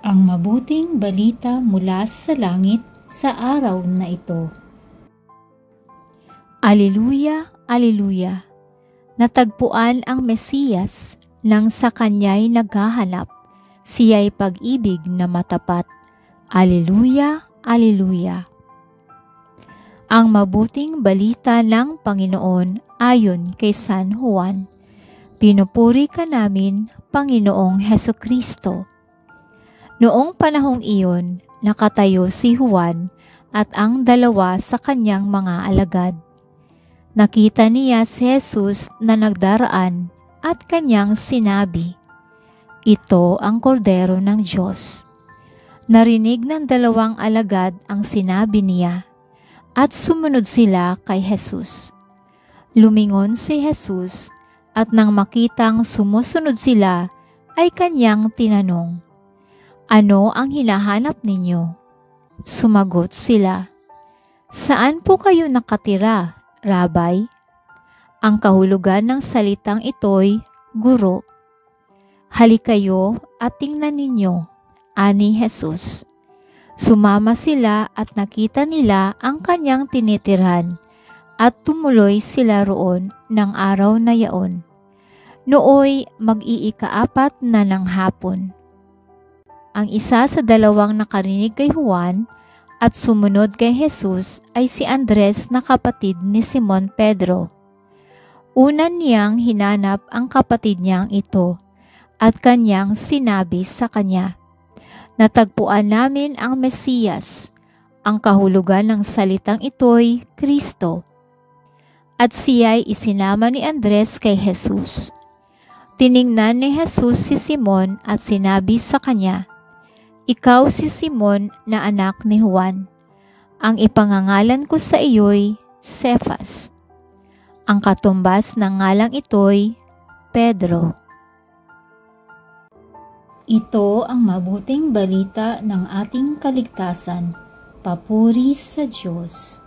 Ang mabuting balita mula sa langit sa araw na ito. Aleluya, aleluya! Natagpuan ang Mesiyas nang sa kanya'y naghahanap. Siya'y pag-ibig na matapat. Aleluya, aleluya! Ang mabuting balita ng Panginoon ayon kay San Juan. Pinupuri ka namin, Panginoong Hesukristo. Noong panahong iyon, nakatayo si Juan at ang dalawa sa kanyang mga alagad. Nakita niya si Jesus na nagdaraan at kanyang sinabi, "Ito ang kordero ng Diyos." Narinig ng dalawang alagad ang sinabi niya at sumunod sila kay Jesus. Lumingon si Jesus at nang makitang sumusunod sila ay kanyang tinanong, "Ano ang hinahanap ninyo?" Sumagot sila, "Saan po kayo nakatira, Rabay?" Ang kahulugan ng salitang ito'y guro. "Halikayo at tingnan ninyo," ani Jesus. Sumama sila at nakita nila ang kanyang tinitirhan at tumuloy sila roon ng araw na yaon. Nooy mag-iikaapat na ng hapon. Ang isa sa dalawang nakarinig kay Juan at sumunod kay Jesus ay si Andres na kapatid ni Simon Pedro. Una niyang hinanap ang kapatid niyang ito at kanyang sinabi sa kanya, "Natagpuan namin ang Mesiyas." Ang kahulugan ng salitang ito'y Kristo. At siya'y isinama ni Andres kay Jesus. Tiningnan ni Jesus si Simon at sinabi sa kanya, "Ikaw si Simon na anak ni Juan. Ang ipangangalan ko sa iyo'y Cephas." Ang katumbas ng ngalang ito'y Pedro. Ito ang mabuting balita ng ating kaligtasan. Papuri sa Diyos.